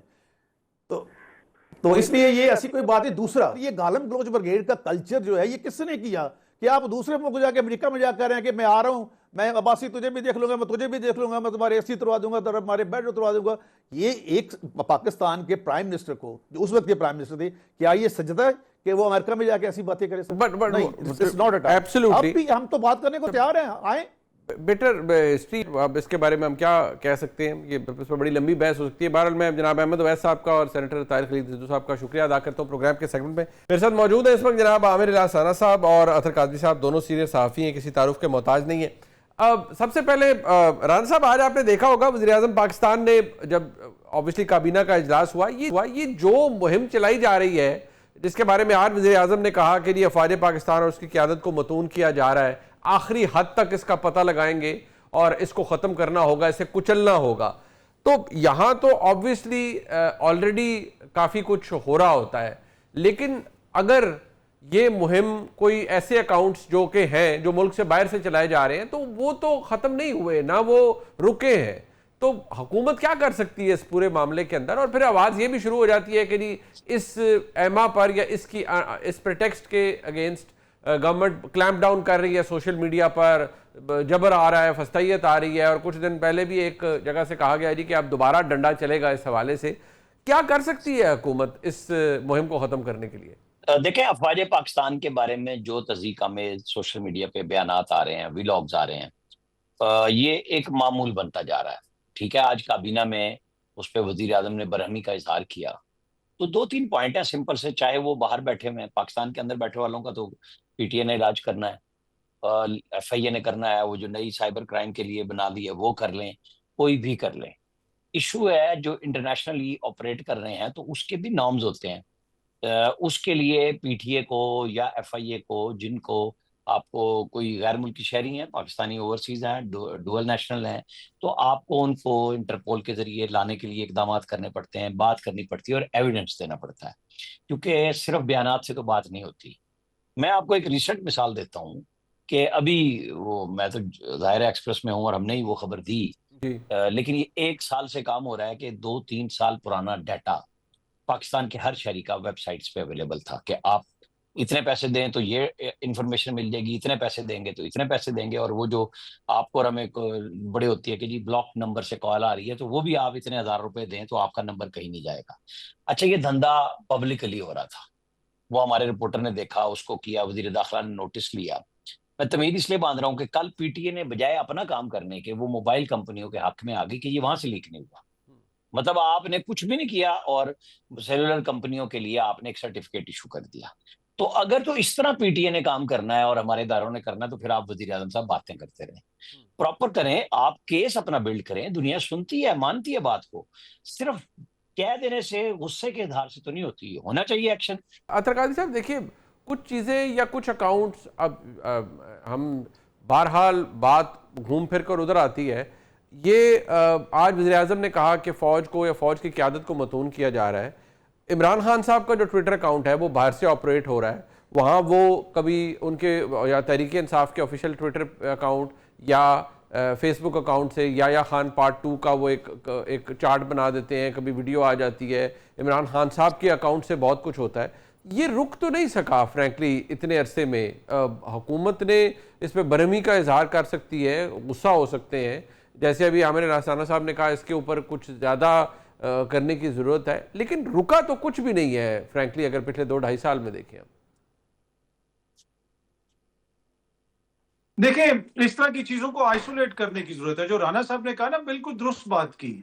تو اس لیے یہ ایسی کوئی بات ہے. دوسرا، یہ گالم گلوچ بریگیڈ کا کلچر جو ہے، یہ کس نے کیا کہ آپ دوسرے ملک جا کے امریکہ میں جا کر رہے ہیں کہ میں آ رہا ہوں، میں عباسی تجھے بھی دیکھ لوں گا، میں تجھے بھی دیکھ لوں گا، میں تمہارے AC اتروا دوں گا، تمہارے بیڈ اتروا دوں گا. یہ ایک پاکستان کے پرائم منسٹر کو، جو اس وقت کے پرائم منسٹر تھے، کیا یہ سجدہ ہے کہ وہ امریکہ میں جا کے ایسی باتیں کرے؟ نہیں، it's not at all. اب بھی ہم تو بات کرنے کو تیار ہیں، آئیں. بیٹر ہسٹری، اب اس کے بارے میں ہم کیا کہہ سکتے ہیں، یہ اس پر بڑی لمبی بحث ہو سکتی ہے. بہرحال میں جناب احمد اویس صاحب کا اور سینیٹر طاہر خلیل زیدو صاحب کا شکریہ ادا کرتا ہوں پروگرام کے سیگمنٹ میں. میرے ساتھ موجود ہیں اس وقت جناب عامر الہی ثنا صاحب اور اطہر قادری صاحب، دونوں سینئر صحافی ہیں، کسی تعارف کے محتاج نہیں ہیں. اب سب سے پہلے رانا صاحب، آج آپ نے دیکھا ہوگا وزیر اعظم پاکستان نے جب اوبیسلی کابینہ کا اجلاس ہوا، یہ جو مہم چلائی جا رہی ہے، جس کے بارے میں آج وزیر اعظم نے کہا کہ یہ افواج پاکستان اور اس کی قیادت کو متون کیا جا رہا ہے، آخری حد تک اس کا پتہ لگائیں گے اور اس کو ختم کرنا ہوگا، اسے کچلنا ہوگا. تو یہاں تو آبویسلی آلریڈی کافی کچھ ہو رہا ہوتا ہے، لیکن اگر یہ مہم کوئی ایسے اکاؤنٹس جو کہ ہیں جو ملک سے باہر سے چلائے جا رہے ہیں تو وہ تو ختم نہیں ہوئے، نہ وہ رکے ہیں، تو حکومت کیا کر سکتی ہے اس پورے معاملے کے اندر؟ اور پھر آواز یہ بھی شروع ہو جاتی ہے کہ جی اس ایما پر یا اس پریٹیکسٹ کے اگینسٹ گورنمنٹ کلیمپ ڈاؤن کر رہی ہے، سوشل میڈیا پر جبر آ رہا ہے، فستیت آ رہی ہے، اور کچھ دن پہلے بھی ایک جگہ سے کہا گیا جی کہ اب دوبارہ ڈنڈا چلے گا اس حوالے سے. کیا کر سکتی ہے حکومت اس مہم کو ختم کرنے کے لیے؟ دیکھیں، افواج پاکستان کے بارے میں جو تضییق میں سوشل میڈیا پہ بیانات آ رہے ہیں، ویلاگز آ رہے ہیں، یہ ایک معمول بنتا جا رہا ہے. ٹھیک ہے، آج کابینہ میں اس پہ وزیر اعظم نے برہمی کا اظہار کیا، تو 2-3 پوائنٹ ہیں سمپل سے. چاہے وہ باہر بیٹھے ہوئے ہیں، پاکستان کے اندر بیٹھے والوں کا تو PTI نے علاج کرنا ہے، FIA نے کرنا ہے، وہ جو نئی سائبر کرائم کے لیے بنا دی ہے وہ کر لیں، کوئی بھی کر لیں. ایشو ہے جو انٹرنیشنلی آپریٹ کر رہے ہیں تو اس کے بھی نارمز ہوتے ہیں. اس کے لیے PTI کو یا FIA کو، جن کو آپ کو کوئی غیر ملکی شہری ہیں، پاکستانی اوورسیز ہیں، ڈوئل نیشنل ہیں، تو آپ کو ان کو انٹرپول کے ذریعے لانے کے لیے اقدامات کرنے پڑتے ہیں، بات کرنی پڑتی ہے اور ایویڈنس دینا پڑتا ہے، کیونکہ صرف بیانات سے تو بات نہیں ہوتی. میں آپ کو ایک ریسنٹ مثال دیتا ہوں کہ ابھی میں تو ظاہر ایکسپریس میں ہوں اور ہم نے ہی وہ خبر دی، لیکن یہ 1 سال سے کام ہو رہا ہے کہ 2-3 سال پرانا ڈیٹا پاکستان کے ہر شہری کا ویب سائٹس پہ اویلیبل تھا کہ آپ اتنے پیسے دیں تو یہ انفارمیشن مل جائے گی، اتنے پیسے دیں گے تو اتنے پیسے دیں گے، اور وہ جو آپ کو ہمیں بڑے ہوتی ہے کہ جی بلاک نمبر سے کال آ رہی ہے تو وہ بھی آپ اتنے 1000 روپے دیں تو آپ کا نمبر کہیں نہیں جائے گا. اچھا، یہ دھندا پبلکلی ہو رہا تھا، وہ ہمارے رپورٹر نے دیکھا، اس کو کیا، وزیر داخلہ نے نوٹس لیا. میں تمید اس لیے باندھ رہا ہوں کہ کل PTI نے بجائے اپنا کام کرنے کے وہ موبائل کمپنیوں کے حق میں آ گئی کہ یہ وہاں سے لیک نہیں ہوا. مطلب آپ نے کچھ بھی نہیں کیا اور سیلولر کمپنیوں کے لیے آپ نے ایک سرٹیفکیٹ ایشو کر دیا. تو اگر تو اس طرح PTI نے کام کرنا ہے اور ہمارے اداروں نے کرنا ہے تو پھر آپ وزیر اعظم صاحب باتیں کرتے رہیں، پراپر کریں، آپ کیس اپنا بلڈ کریں. دنیا سنتی ہے، مانتی ہے بات کو، صرف کہہ دینے سے، غصے کے اظہار سے تو نہیں ہوتی، ہونا چاہیے ایکشن. اطہر قادری صاحب دیکھیے، کچھ چیزیں یا کچھ اکاؤنٹس، اب ہم بہرحال بات گھوم پھر کر ادھر آتی ہے. یہ آج وزیر اعظم نے کہا کہ فوج کو یا فوج کی قیادت کو متون کیا جا رہا ہے. عمران خان صاحب کا جو ٹویٹر اکاؤنٹ ہے وہ باہر سے آپریٹ ہو رہا ہے، وہاں وہ کبھی ان کے یا تحریک انصاف کے آفیشیل ٹویٹر اکاؤنٹ یا فیس بک اکاؤنٹ سے یا خان پارٹ 2 کا وہ ایک چارٹ بنا دیتے ہیں، کبھی ویڈیو آ جاتی ہے. عمران خان صاحب کے اکاؤنٹ سے بہت کچھ ہوتا ہے. یہ رک تو نہیں سکا فرینکلی اتنے عرصے میں. حکومت نے اس پہ برہمی کا اظہار کر سکتی ہے، غصہ ہو سکتے ہیں، جیسے ابھی عامر الہی ثنا صاحب نے کہا اس کے اوپر کچھ زیادہ کرنے کی ضرورت ہے، لیکن رکا تو کچھ بھی نہیں ہے فرینکلی اگر پچھلے 2-2.5 سال میں دیکھیں ہم. دیکھیں، اس طرح کی چیزوں کو آئسولیٹ کرنے کی ضرورت ہے. جو رانا صاحب نے کہا نا، بالکل درست بات کی.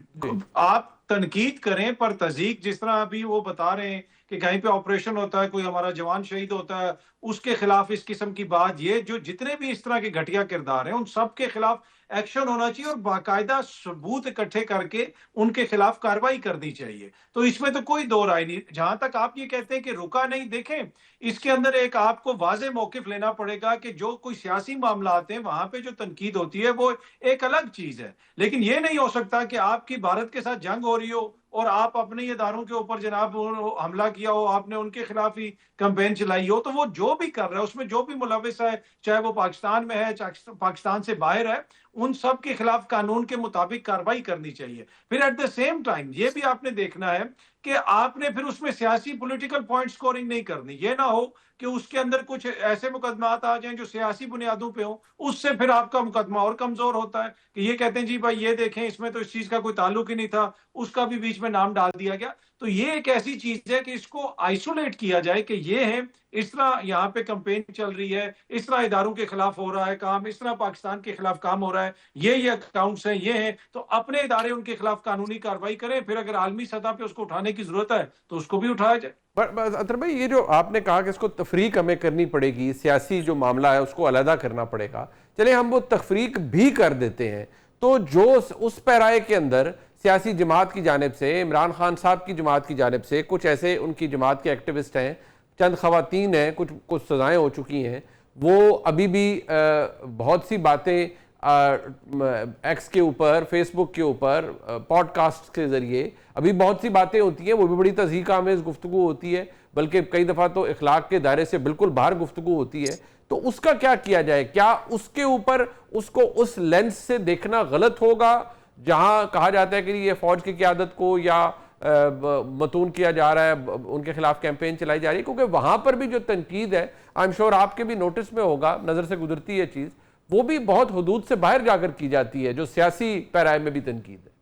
آپ تنقید کریں پر تصدیق، جس طرح ابھی وہ بتا رہے ہیں کہ کہیں پہ آپریشن ہوتا ہے، کوئی ہمارا جوان شہید ہوتا ہے، اس کے خلاف اس قسم کی بات، یہ جو جتنے بھی اس طرح کے گھٹیا کردار ہیں ان سب کے خلاف ایکشن ہونا چاہیے اور باقاعدہ ثبوت اکٹھے کر کے ان کے خلاف کارروائی کرنی چاہیے. تو اس میں تو کوئی دو رائے نہیں. جہاں تک آپ یہ کہتے ہیں کہ رکا نہیں، دیکھیں اس کے اندر ایک آپ کو واضح موقف لینا پڑے گا کہ جو کوئی سیاسی معاملات ہیں وہاں پہ جو تنقید ہوتی ہے وہ ایک الگ چیز ہے، لیکن یہ نہیں ہو سکتا کہ آپ کی بھارت کے ساتھ جنگ ہو رہی ہو، اور آپ اپنے اداروں کے اوپر جناب حملہ کیا ہو, آپ نے ان کے خلاف ہی کمپین چلائی ہو, تو وہ جو بھی کر رہا ہے اس میں جو بھی ملوث ہے, چاہے وہ پاکستان میں ہے چاہے پاکستان سے باہر ہے, ان سب کے خلاف قانون کے مطابق کارروائی کرنی چاہیے. پھر ایٹ دا سیم ٹائم یہ بھی آپ نے دیکھنا ہے کہ آپ نے پھر اس میں سیاسی پولیٹیکل پوائنٹ سکورنگ نہیں کرنی. یہ نہ ہو کہ اس کے اندر کچھ ایسے مقدمات آ جائیں جو سیاسی بنیادوں پہ ہوں, اس سے پھر آپ کا مقدمہ اور کمزور ہوتا ہے کہ یہ کہتے ہیں جی بھائی یہ دیکھیں اس میں تو اس چیز کا کوئی تعلق ہی نہیں تھا, اس کا بھی بیچ میں نام ڈال دیا گیا. تو یہ ایک ایسی چیز ہے کہ اس کو آئسولیٹ کیا جائے کہ یہ ہے, اس طرح یہاں پہ کمپین چل رہی ہے, اس طرح اداروں کے خلاف ہو رہا ہے کام, اس طرح پاکستان کے خلاف کام ہو رہا ہے, یہ اکاؤنٹس ہیں, یہ ہیں, تو اپنے ادارے ان کے خلاف قانونی کارروائی کریں. پھر اگر عالمی سطح پہ اس کو اٹھانے کی ضرورت ہے تو اس کو بھی اٹھایا جائے. اطہر بھائی, یہ جو آپ نے کہا کہ اس کو تفریق ہمیں کرنی پڑے گی, سیاسی جو معاملہ ہے اس کو علیحدہ کرنا پڑے گا, چلے ہم وہ تفریق بھی کر دیتے ہیں, تو جو اس پیرائے کے اندر سیاسی جماعت کی جانب سے, عمران خان صاحب کی جماعت کی جانب سے کچھ ایسے ان کی جماعت کے ایکٹیوسٹ ہیں, چند خواتین ہیں, کچھ سزائیں ہو چکی ہیں, وہ ابھی بھی بہت سی باتیں ایکس کے اوپر, فیس بک کے اوپر, پوڈ کاسٹ کے ذریعے ابھی بہت سی باتیں ہوتی ہیں, وہ بھی بڑی تضحیک آمیز گفتگو ہوتی ہے, بلکہ کئی دفعہ تو اخلاق کے دائرے سے بالکل باہر گفتگو ہوتی ہے. تو اس کا کیا کیا جائے؟ کیا اس کے اوپر اس کو اس لینس سے دیکھنا غلط ہوگا جہاں کہا جاتا ہے کہ یہ فوج کی قیادت کو یا متون کیا جا رہا ہے, ان کے خلاف کیمپین چلائی جا رہی ہے, کیونکہ وہاں پر بھی جو تنقید ہے, آئی ایم شور آپ کے بھی نوٹس میں ہوگا, نظر سے گزرتی ہے چیز, وہ بھی بہت حدود سے باہر جا کر کی جاتی ہے, جو سیاسی پیرائے میں بھی تنقید ہے.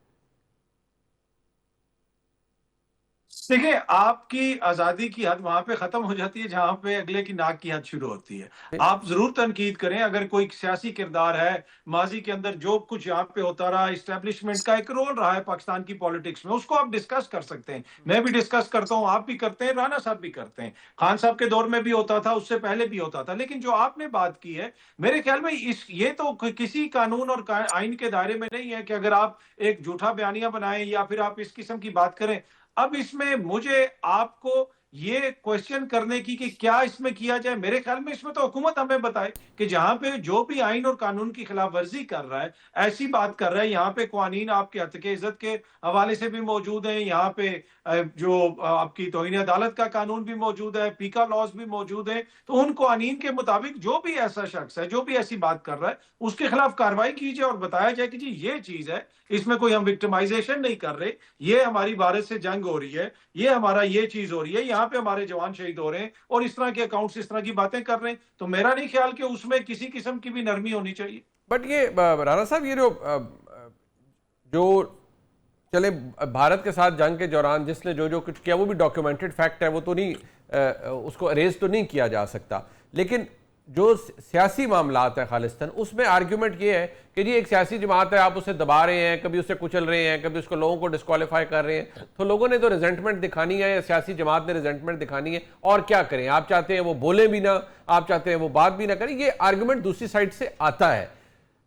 دیکھیں, آپ کی آزادی کی حد وہاں پہ ختم ہو جاتی ہے جہاں پہ اگلے کی ناک کی حد شروع ہوتی ہے. آپ ضرور تنقید کریں, اگر کوئی سیاسی کردار ہے, ماضی کے اندر جو کچھ یہاں پہ ہوتا رہا, اسٹیبلشمنٹ کا ایک رول رہا ہے پاکستان کی پالیٹکس میں, اس کو آپ ڈسکس کر سکتے ہیں. میں بھی ڈسکس کرتا ہوں, آپ بھی کرتے ہیں, رانا صاحب بھی کرتے ہیں, خان صاحب کے دور میں بھی ہوتا تھا, اس سے پہلے بھی ہوتا تھا. لیکن جو آپ نے بات کی ہے, میرے خیال میں یہ تو کسی قانون اور آئین کے دائرے میں نہیں ہے کہ اگر آپ ایک جھوٹا بیانیہ بنائیں یا پھر آپ اس قسم کی بات کریں. اب اس میں مجھے آپ کو یہ کوشچن کرنے کی کہ کیا اس میں کیا جائے, میرے خیال میں اس میں تو حکومت ہمیں بتائے کہ جہاں پہ جو بھی آئین اور قانون کی خلاف ورزی کر رہا ہے, ایسی بات کر رہا ہے, یہاں پہ قوانین آپ کے حق عزت کے حوالے سے بھی موجود ہیں, یہاں پہ جو آپ کی توہین عدالت کا قانون بھی موجود ہے, پیکا لاز بھی موجود ہیں, تو ان قوانین کے مطابق جو بھی ایسا شخص ہے جو بھی ایسی بات کر رہا ہے اس کے خلاف کارروائی کی جائے اور بتایا جائے کہ جی یہ چیز ہے, اس میں کوئی ہم وکٹمائزیشن نہیں کر رہے, یہ ہماری بھارت سے جنگ ہو رہی ہے, یہ ہمارا یہ چیز ہو رہی ہے, یہاں پہ ہمارے جوان شہید ہو رہے ہیں, اور اس طرح کے اکاؤنٹس اس طرح کی باتیں کر رہے ہیں. تو میرا نہیں خیال کہ اس میں کسی قسم کی بھی نرمی ہونی چاہیے. بٹ یہ رانا صاحب, یہ جو چلے بھارت کے ساتھ جنگ کے دوران جس نے جو کچھ کیا وہ بھی ڈاکیومنٹڈ فیکٹ ہے, وہ تو نہیں, اس کو اریز تو نہیں کیا جا سکتا. لیکن جو سیاسی معاملات ہیں خالصتاً, اس میں آرگیومنٹ یہ ہے کہ جی ایک سیاسی جماعت ہے, آپ اسے دبا رہے ہیں, کبھی اسے کچل رہے ہیں, کبھی اس کو لوگوں کو ڈسکوالیفائی کر رہے ہیں, تو لوگوں نے تو ریزنٹمنٹ دکھانی ہے, یا سیاسی جماعت نے ریزنٹمنٹ دکھانی ہے, اور کیا کریں, آپ چاہتے ہیں وہ بولیں بھی نہ, آپ چاہتے ہیں وہ بات بھی نہ کریں. یہ آرگیومنٹ دوسری سائڈ سے آتا ہے.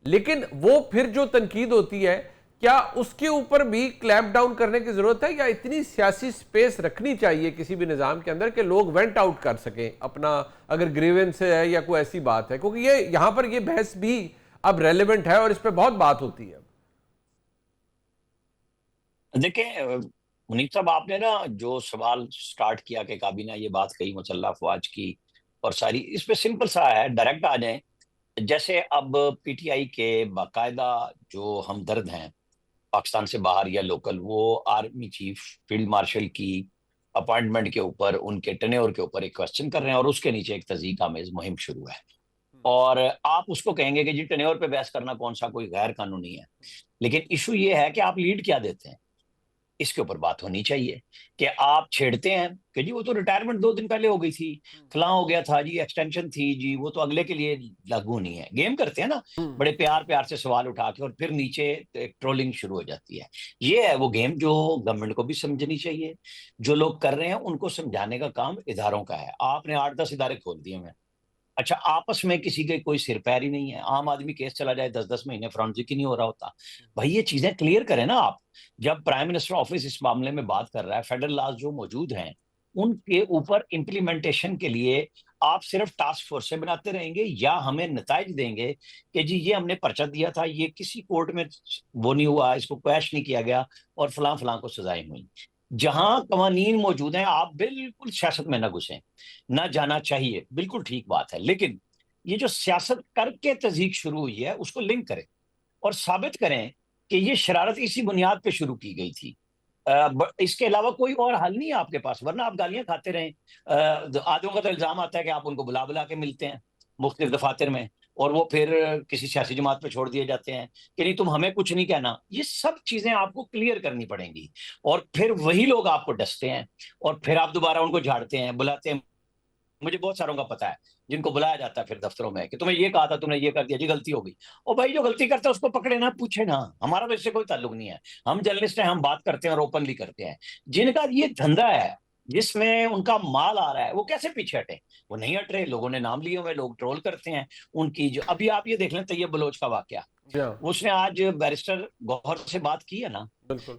لیکن وہ پھر جو تنقید ہوتی ہے, کیا اس کے اوپر بھی کلیمپ ڈاؤن کرنے کی ضرورت ہے, یا اتنی سیاسی سپیس رکھنی چاہیے کسی بھی نظام کے اندر کہ لوگ وینٹ آؤٹ کر سکیں اپنا, اگر گریونس ہے یا کوئی ایسی بات ہے, کیونکہ یہ یہاں پر یہ بحث بھی اب ریلیونٹ ہے اور اس پہ بہت بات ہوتی ہے. دیکھیں منیب صاحب, آپ نے نا جو سوال سٹارٹ کیا کہ کابینہ یہ بات کہی مسلح افواج کی اور ساری, اس پہ سمپل سا ہے, ڈائریکٹ آ جائیں. جیسے اب پی ٹی آئی کے باقاعدہ جو ہمدرد ہیں پاکستان سے باہر یا لوکل, وہ آرمی چیف فیلڈ مارشل کی اپوائنٹمنٹ کے اوپر, ان کے ٹینیور کے اوپر ایک کوسچن کر رہے ہیں, اور اس کے نیچے ایک تضحیک آمیز مہم شروع ہے. اور آپ اس کو کہیں گے کہ جی ٹینیور پہ بحث کرنا کون سا کوئی غیر قانونی ہے, لیکن ایشو یہ ہے کہ آپ لیڈ کیا دیتے ہیں, اس کے اوپر بات ہونی چاہیے. کہ آپ چھیڑتے ہیں کہ جی وہ تو ریٹائرمنٹ 2 دن پہلے ہو گئی تھی, فلاں ہو گیا تھا جی, ایکسٹینشن تھی جی, وہ تو اگلے کے لیے لاگو نہیں ہے. گیم کرتے ہیں نا بڑے پیار سے سوال اٹھا کے, اور پھر نیچے ٹرولنگ شروع ہو جاتی ہے. یہ ہے وہ گیم جو گورنمنٹ کو بھی سمجھنی چاہیے. جو لوگ کر رہے ہیں ان کو سمجھانے کا کام اداروں کا ہے. آپ نے 8-10 ادارے کھول دیے ہیں, اچھا آپس میں کسی کے کوئی سر پیر ہی نہیں ہے, عام آدمی کیس چلا جائے 10-10 مہینے فرانزک ہی نہیں ہو رہا ہوتا. بھائی یہ چیزیں کلیئر کریں نا آپ. جب پرائم منسٹر آفس اس معاملے میں بات کر رہا ہے, فیڈرل لاز جو موجود ہیں ان کے اوپر امپلیمنٹیشن کے لیے آپ صرف ٹاسک فورس سے بناتے رہیں گے یا ہمیں نتائج دیں گے کہ جی یہ ہم نے پرچہ دیا تھا، یہ کسی کورٹ میں وہ نہیں ہوا، اس کو کویش نہیں کیا گیا اور فلاں فلاں کو سزائیں ہوئیں. جہاں قوانین موجود ہیں آپ بالکل سیاست میں نہ گھسیں، نہ جانا چاہیے، بالکل ٹھیک بات ہے. لیکن یہ جو سیاست کر کے تضییق شروع ہوئی ہے اس کو لنک کریں اور ثابت کریں کہ یہ شرارت اسی بنیاد پہ شروع کی گئی تھی. اس کے علاوہ کوئی اور حل نہیں ہے آپ کے پاس، ورنہ آپ گالیاں کھاتے رہیں. آدھوں کا تو الزام آتا ہے کہ آپ ان کو بلا بلا کے ملتے ہیں مختلف دفاتر میں، اور وہ پھر کسی سیاسی جماعت پہ چھوڑ دیے جاتے ہیں کہ نہیں تم ہمیں کچھ نہیں کہنا. یہ سب چیزیں آپ کو کلیئر کرنی پڑیں گی، اور پھر وہی لوگ آپ کو ڈستے ہیں اور پھر آپ دوبارہ ان کو جھاڑتے ہیں، بلاتے ہیں. مجھے بہت ساروں کا پتا ہے جن کو بلایا جاتا ہے پھر دفتروں میں کہ تمہیں یہ کہا تھا، تم نے یہ کر دیا، جی غلطی ہو گئی. اور بھائی جو غلطی کرتا ہے اس کو پکڑے نا، پوچھے نا، ہمارا تو اس سے کوئی تعلق نہیں ہے. ہم جرنلسٹ ہیں، ہم بات کرتے ہیں اور اوپنلی کرتے ہیں. جن کا یہ دھندا ہے جس میں ان کا مال آ رہا ہے وہ کیسے پیچھے ہٹے؟ وہ نہیں ہٹ رہے. لوگوں نے نام لیے ہوئے، لوگ ٹرول کرتے ہیں ان کی. جو ابھی آپ یہ دیکھ لیں طیب بلوچ کا واقعہ، اس نے آج بیرسٹر گوہر سے بات کی ہے نا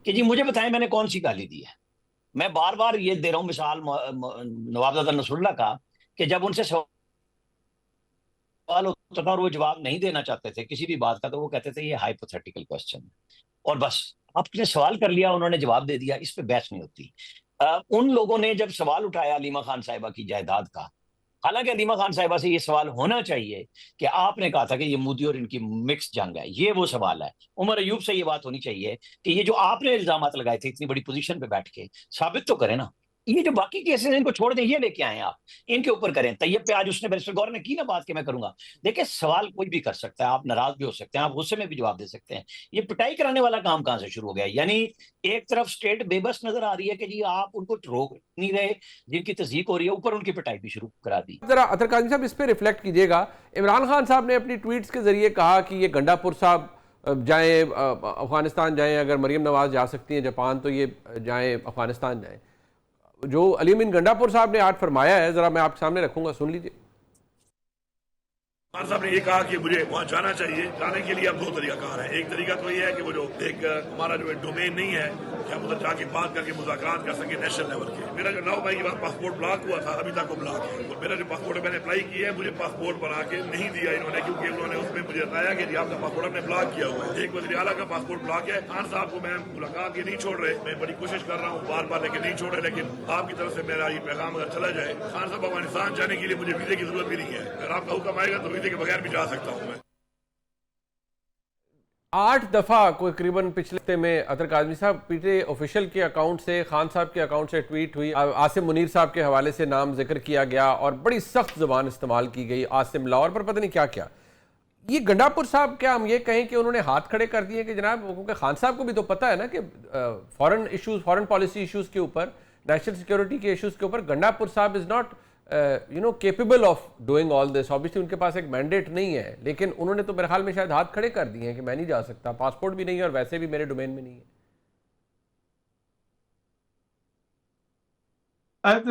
کہ جی مجھے بتائیں میں نے کون سی گالی دی ہے. میں بار بار یہ دے رہا ہوں مثال نوابزادہ نصر اللہ کا، کہ جب ان سے سوال ہوتا تھا اور وہ جواب نہیں دینا چاہتے تھے کسی بھی بات کا تو وہ کہتے تھے یہ ہائپوتھیٹیکل کوسچن، اور بس آپ نے سوال کر لیا، انہوں نے جواب دے دیا، اس پہ بحث نہیں ہوتی. ان لوگوں نے جب سوال اٹھایا علیمہ خان صاحبہ کی جائیداد کا، حالانکہ علیمہ خان صاحبہ سے یہ سوال ہونا چاہیے کہ آپ نے کہا تھا کہ یہ مودی اور ان کی مکس جنگ ہے، یہ وہ سوال ہے. عمر ایوب سے یہ بات ہونی چاہیے کہ یہ جو آپ نے الزامات لگائے تھے اتنی بڑی پوزیشن پہ بیٹھ کے، ثابت تو کریں نا. یہ جو باقی کیسز ہیں ان کو چھوڑ دیں، یہ لے کے آئیں آپ، ان کے اوپر کریں. طیب پہ آج اس نے بیرسٹر گور نے کی نا بات کہ میں کروں گا. دیکھیں سوال کوئی بھی کر سکتا ہے، آپ ناراض بھی ہو سکتے ہیں، آپ غصے میں بھی جواب دے سکتے ہیں. یہ پٹائی کرانے والا کام کہاں سے شروع ہو گیا؟ یعنی ایک طرف اسٹیٹ بے بس نظر آ رہی ہے کہ جی آپ ان کو روک نہیں رہے، جن کی تصدیق ہو رہی ہے اوپر ان کی پٹائی بھی شروع کرا دی. ذرا اطہر قادری صاحب اس پہ ریفلیکٹ کیجئے گا. عمران خان صاحب نے اپنی ٹویٹس کے ذریعے کہا کہ یہ گنڈا پور صاحب جائیں افغانستان جائیں، اگر مریم نواز جا سکتی ہیں جاپان تو یہ جائیں افغانستان جائیں. جو علی امین گنڈا پور صاحب نے آج فرمایا ہے ذرا میں آپ کے سامنے رکھوں گا، سن لیجئے. خان صاحب نے یہ کہا کہ مجھے وہاں جانا چاہیے. جانے کے لیے اب دو طریقہ کار ہے. ایک طریقہ تو یہ ہے کہ وہ جو ایک ہمارا جو ڈومین نہیں ہے کہ ہم ادھر جا کے بات کر کے مذاکرات کر سکیں نیشنل لیول کے. میرا جو 9 مئی کے بعد پاسپورٹ بلاک ہوا تھا، ابھی تک وہ بلاک ہے. اور میرا جو پاسپورٹ ہے میں نے اپلائی کیا ہے، مجھے پاسپورٹ بنا کے نہیں دیا انہوں نے، کیونکہ انہوں نے اس میں مجھے بتایا کہ آپ کا پاسپورٹ ہم نے بلاک کیا ہوا ہے. ایک وزیر اعلیٰ کا پاسپورٹ بلاک ہے. خان صاحب کو میں ملاقات کے نہیں چھوڑ رہے، میں بڑی کوشش کر رہا ہوں بار بار لیکن نہیں چھوڑ رہے. لیکن آپ کی طرف سے میرا یہ پیغام اگر چلا جائے، خان صاحب افغانستان جانے کے لیے مجھے ویزے کی ضرورت بھی نہیں ہے. اگر آپ کا حکم آئے گا تو ویزے کے بغیر بھی جا سکتا ہوں میں. 8 دفعہ کوئی قریباً پچھلے ہفتے میں اطہر قادری صاحب پی ٹی آئی آفیشیل کے اکاؤنٹ سے، خان صاحب کے اکاؤنٹ سے ٹویٹ ہوئی، عاصم منیر صاحب کے حوالے سے نام ذکر کیا گیا اور بڑی سخت زبان استعمال کی گئی عاصم لاہور پر، پتہ نہیں کیا کیا. یہ گنڈا پور صاحب کیا ہم یہ کہیں کہ انہوں نے ہاتھ کھڑے کر دیے کہ جناب، کیونکہ خان صاحب کو بھی تو پتہ ہے نا کہ فورن ایشوز، فورن پالیسی ایشوز کے اوپر، نیشنل سیکیورٹی کے ایشوز کے اوپر گنڈا پور صاحب is not capable of doing all this. obviously ان کے پاس ایک مینڈیٹ نہیں ہے، لیکن انہوں نے تو میرے خیال میں شاید ہاتھ کھڑے کر دیے ہیں کہ میں نہیں جا سکتا، پاسپورٹ بھی نہیں ہے اور ویسے بھی میرے ڈومین میں نہیں ہے.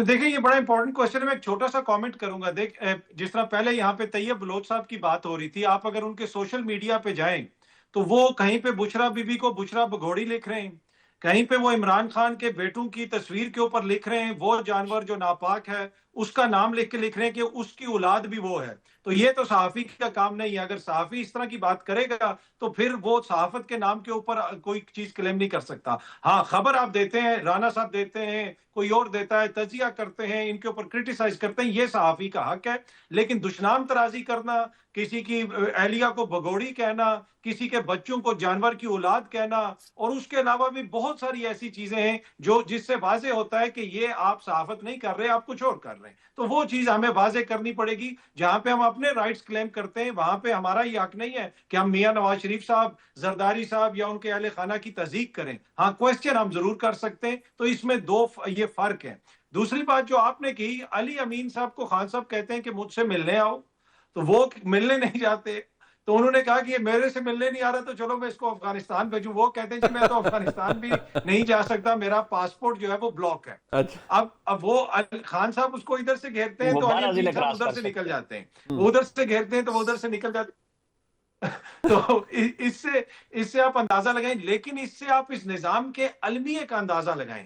دیکھیں یہ بڑا امپورٹنٹ کوشچن ہے. میں ایک چھوٹا سا کامنٹ کروں گا. دیکھ جس طرح پہلے یہاں پہ طیب بلوچ صاحب کی بات ہو رہی تھی، آپ اگر ان کے سوشل میڈیا پہ جائیں تو وہ کہیں پہ بشرا بی بی کو بشرا بگھوڑی لکھ رہے ہیں، کہیں پہ وہ عمران خان کے بیٹوں کی تصویر کے اوپر لکھ رہے ہیں وہ جانور جو ناپاک ہے اس کا نام لکھ کے لکھ رہے ہیں کہ اس کی اولاد بھی وہ ہے. تو یہ تو صحافی کا کام نہیں ہے. اگر صحافی اس طرح کی بات کرے گا تو پھر وہ صحافت کے نام کے اوپر کوئی چیز کلیم نہیں کر سکتا. ہاں خبر آپ دیتے ہیں، رانا صاحب دیتے ہیں، کوئی اور دیتا ہے، تجزیہ کرتے ہیں، ان کے اوپر کرٹیسائز کرتے ہیں، یہ صحافی کا حق ہے. لیکن دشنام ترازی کرنا، کسی کی اہلیہ کو بگوڑی کہنا، کسی کے بچوں کو جانور کی اولاد کہنا، اور اس کے علاوہ بھی بہت ساری ایسی چیزیں ہیں جو جس سے واضح ہوتا ہے کہ یہ آپ صحافت نہیں کر رہے، آپ کچھ اور کر رہے ہیں. تو وہ چیز ہمیں واضح کرنی پڑے گی. جہاں پہ ہم اپنے رائٹس کلیم کرتے ہیں وہاں پہ ہمارا یہ حق نہیں ہے کہ ہم میاں نواز شریف صاحب، زرداری صاحب یا ان کے اہل خانہ کی تصدیق کریں. ہاں کوسچن ہم ضرور کر سکتے ہیں. تو اس میں یہ فرق ہے. دوسری بات جو آپ نے کی، علی امین صاحب کو خان صاحب کہتے ہیں کہ مجھ سے ملنے آؤ، تو وہ ملنے نہیں جاتے. تو انہوں نے کہا کہ یہ میرے سے ملنے نہیں آ رہا تو چلو میں اس کو افغانستان بھیجوں. وہ کہتے ہیں کہ میں تو افغانستان بھی نہیں جا سکتا، میرا پاسپورٹ جو ہے وہ بلاک ہے. اب وہ خان صاحب اس کو ادھر سے گھیرتے ہیں تو علی امین صاحب ادھر سے نکل جاتے ہیں، ادھر سے گھیرتے ہیں تو وہ ادھر سے نکل جاتے ہیں. تو اس سے آپ اندازہ لگائیں. لیکن اس سے آپ اس نظام کے المیہ کا اندازہ لگائیں.